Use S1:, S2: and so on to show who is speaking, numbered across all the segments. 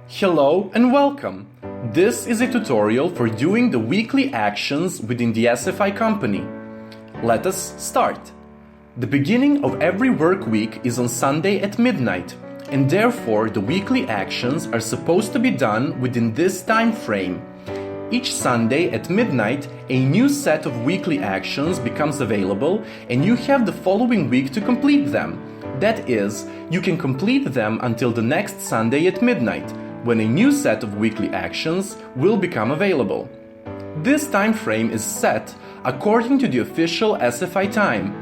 S1: Hello and welcome! This is a tutorial for doing the weekly actions within the SFI company. Let us start. The beginning of every work week is on Sunday at midnight, and therefore the weekly actions are supposed to be done within this time frame. Each Sunday at midnight, a new set of weekly actions becomes available, and you have the following week to complete them. That is, you can complete them until the next Sunday at midnight, when a new set of weekly actions will become available. This time frame is set according to the official SFI time.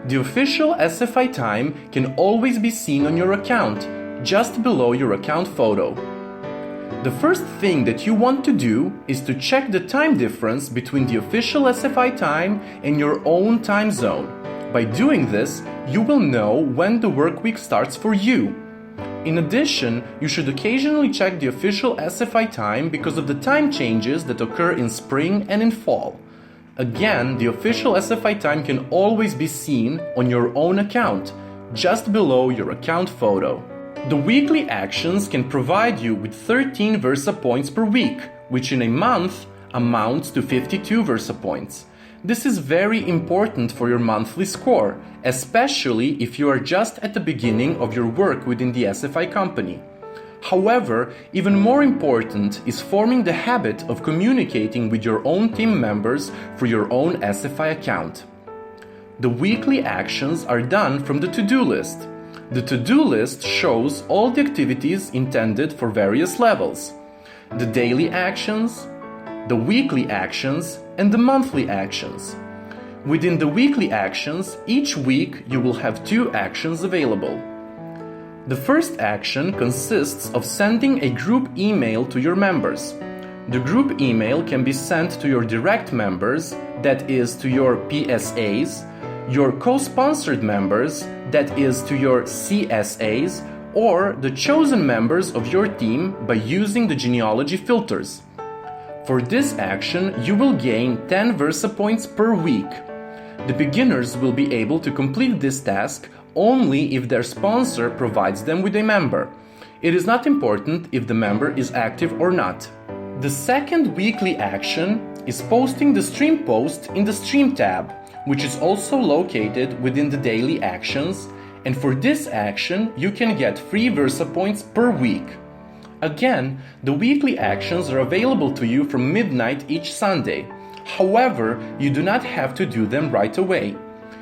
S1: The official SFI time can always be seen on your account, just below your account photo. The first thing that you want to do is to check the time difference between the official SFI time and your own time zone. By doing this, you will know when the work week starts for you. In addition, you should occasionally check the official SFI time because of the time changes that occur in spring and in fall. Again, the official SFI time can always be seen on your own account, just below your account photo. The weekly actions can provide you with 13 Versa points per week, which in a month amounts to 52 Versa points. This is very important for your monthly score, especially if you are just at the beginning of your work within the SFI company. However, even more important is forming the habit of communicating with your own team members through your own SFI account. The weekly actions are done from the to-do list. The to-do list shows all the activities intended for various levels: the daily actions, the weekly actions, and the monthly actions. Within the weekly actions, each week you will have 2 actions available. The first action consists of sending a group email to your members. The group email can be sent to your direct members, that is to your PSAs, your co-sponsored members, that is to your CSAs, or the chosen members of your team by using the genealogy filters. For this action, you will gain 10 Versa points per week. The beginners will be able to complete this task only if their sponsor provides them with a member. It is not important if the member is active or not. The second weekly action is posting the stream post in the Stream tab, which is also located within the daily actions, and for this action you can get 3 Versa points per week. Again, the weekly actions are available to you from midnight each Sunday. However, you do not have to do them right away.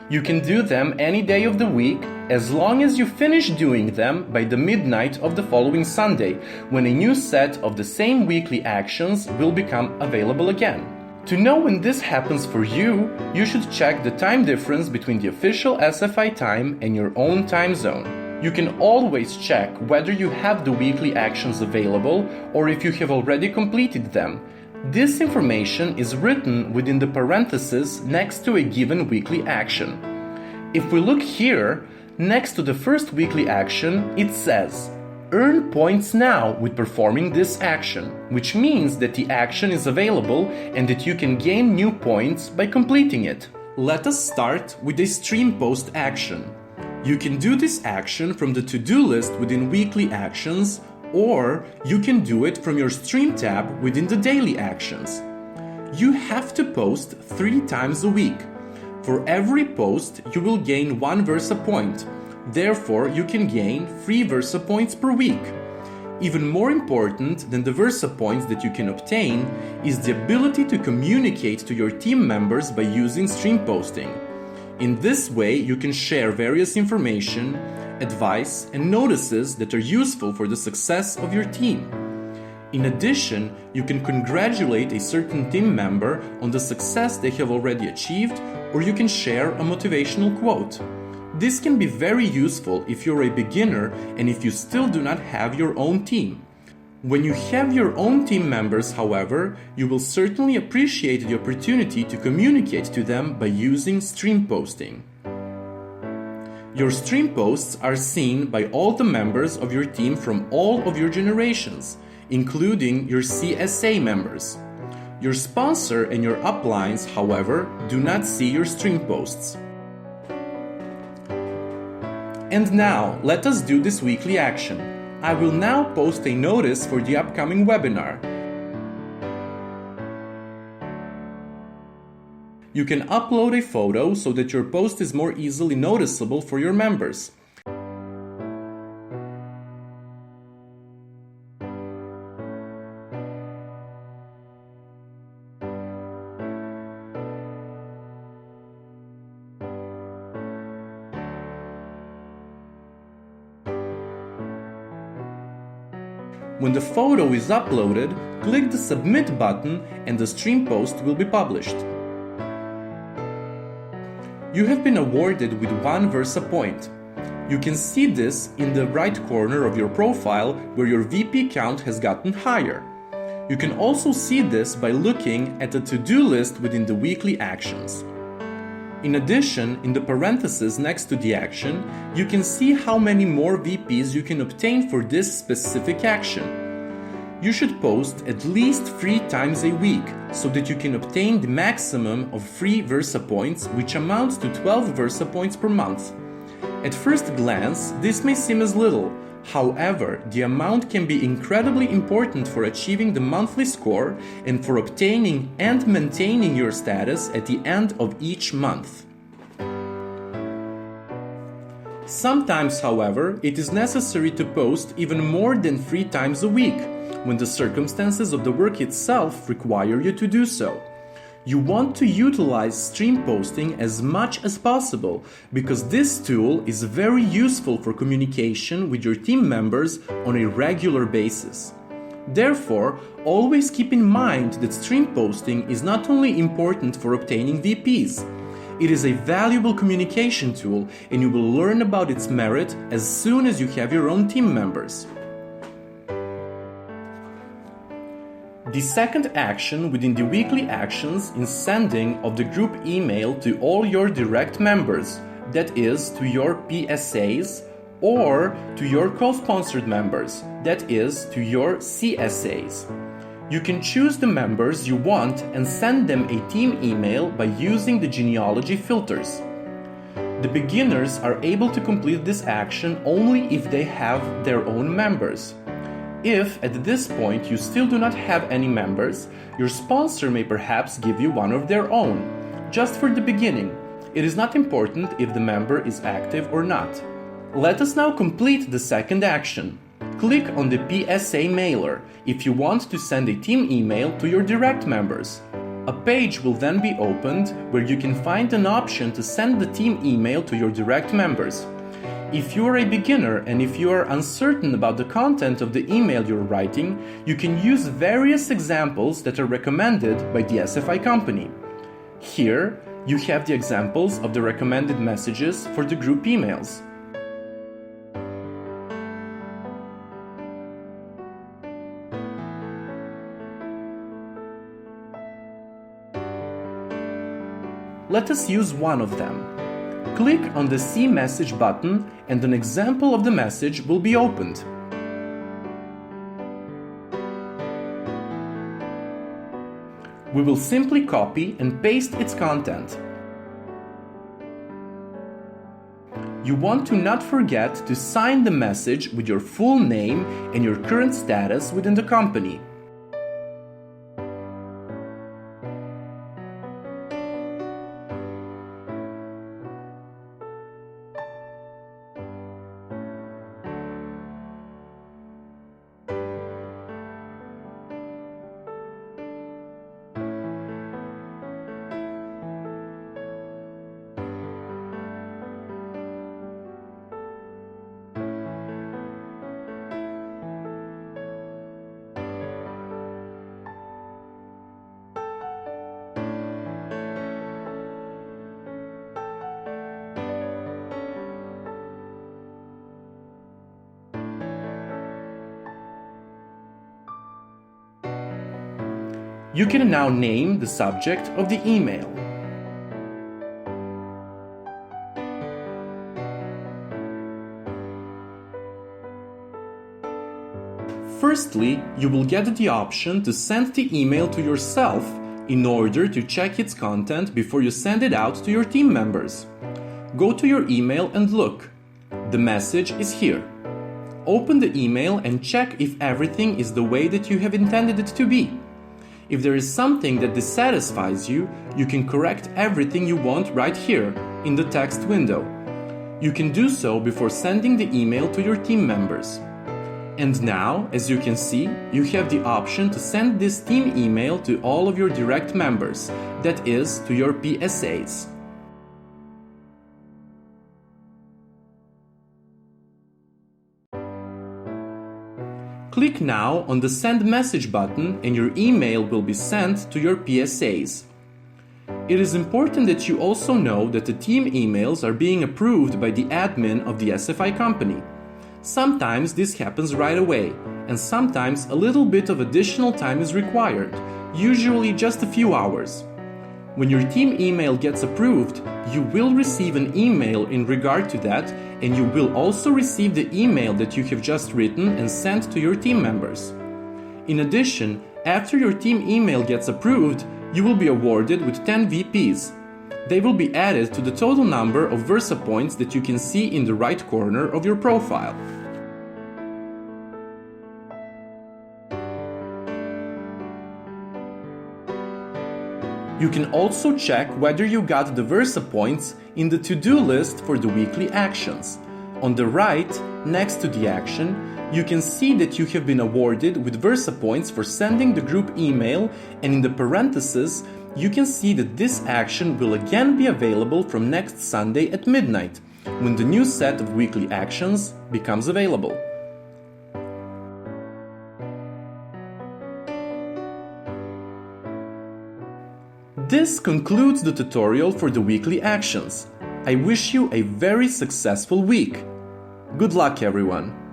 S1: You can do them any day of the week as long as you finish doing them by the midnight of the following Sunday, when a new set of the same weekly actions will become available again. To know when this happens for you, you should check the time difference between the official SFI time and your own time zone. You can always check whether you have the weekly actions available or if you have already completed them. This information is written within the parentheses next to a given weekly action. If we look here, next to the first weekly action, it says, "Earn points now with performing this action," which means that the action is available and that you can gain new points by completing it. Let us start with a stream post action. You can do this action from the to-do list within weekly actions, or you can do it from your Stream tab within the daily actions. You have to post 3 times a week. For every post, you will gain 1 Versa point. Therefore, you can gain 3 Versa points per week. Even more important than the Versa points that you can obtain is the ability to communicate to your team members by using stream posting. In this way, you can share various information, advice, and notices that are useful for the success of your team. In addition, you can congratulate a certain team member on the success they have already achieved, or you can share a motivational quote. This can be very useful if you're a beginner and if you still do not have your own team. When you have your own team members, however, you will certainly appreciate the opportunity to communicate to them by using stream posting. Your stream posts are seen by all the members of your team from all of your generations, including your CSA members. Your sponsor and your uplines, however, do not see your stream posts. And now, let us do this weekly action. I will now post a notice for the upcoming webinar. You can upload a photo so that your post is more easily noticeable for your members. When the photo is uploaded, click the Submit button and the stream post will be published. You have been awarded with 1 Versa point. You can see this in the right corner of your profile where your VP count has gotten higher. You can also see this by looking at the to-do list within the weekly actions. In addition, in the parentheses next to the action, you can see how many more VPs you can obtain for this specific action. You should post at least 3 times a week so that you can obtain the maximum of free Versa points, which amounts to 12 Versa points per month. At first glance, this may seem as little. However, the amount can be incredibly important for achieving the monthly score and for obtaining and maintaining your status at the end of each month. Sometimes, however, it is necessary to post even more than 3 times a week, when the circumstances of the work itself require you to do so. You want to utilize stream posting as much as possible because this tool is very useful for communication with your team members on a regular basis. Therefore, always keep in mind that stream posting is not only important for obtaining VPs, it is a valuable communication tool and you will learn about its merit as soon as you have your own team members. The second action within the weekly actions is sending of the group email to all your direct members, that is, to your PSAs, or to your co-sponsored members, that is, to your CSAs. You can choose the members you want and send them a team email by using the genealogy filters. The beginners are able to complete this action only if they have their own members. If, at this point, you still do not have any members, your sponsor may perhaps give you one of their own, just for the beginning. It is not important if the member is active or not. Let us now complete the second action. Click on the PSA mailer if you want to send a team email to your direct members. A page will then be opened where you can find an option to send the team email to your direct members. If you are a beginner and if you are uncertain about the content of the email you're writing, you can use various examples that are recommended by the SFI company. Here, you have the examples of the recommended messages for the group emails. Let us use one of them. Click on the See Message button and an example of the message will be opened. We will simply copy and paste its content. You want to not forget to sign the message with your full name and your current status within the company. You can now name the subject of the email. Firstly, you will get the option to send the email to yourself in order to check its content before you send it out to your team members. Go to your email and look. The message is here. open the email and check if everything is the way that you have intended it to be. If there is something that dissatisfies you, you can correct everything you want right here in the text window. You can do so before sending the email to your team members. And now, as you can see, you have the option to send this team email to all of your direct members, that is, to your PSAs. Click now on the Send Message button and your email will be sent to your PSAs. It is important that you also know that the team emails are being approved by the admin of the SFI company. Sometimes this happens right away, and sometimes a little bit of additional time is required, usually just a few hours. When your team email gets approved, you will receive an email in regard to that, and you will also receive the email that you have just written and sent to your team members. In addition, after your team email gets approved, you will be awarded with 10 VPs. They will be added to the total number of Versa points that you can see in the right corner of your profile. You can also check whether you got the Versa points in the to-do list for the weekly actions. On the right, next to the action, you can see that you have been awarded with Versa points for sending the group email, and in the parentheses, you can see that this action will again be available from next Sunday at midnight, when the new set of weekly actions becomes available. This concludes the tutorial for the weekly actions. I wish you a very successful week. Good luck, everyone!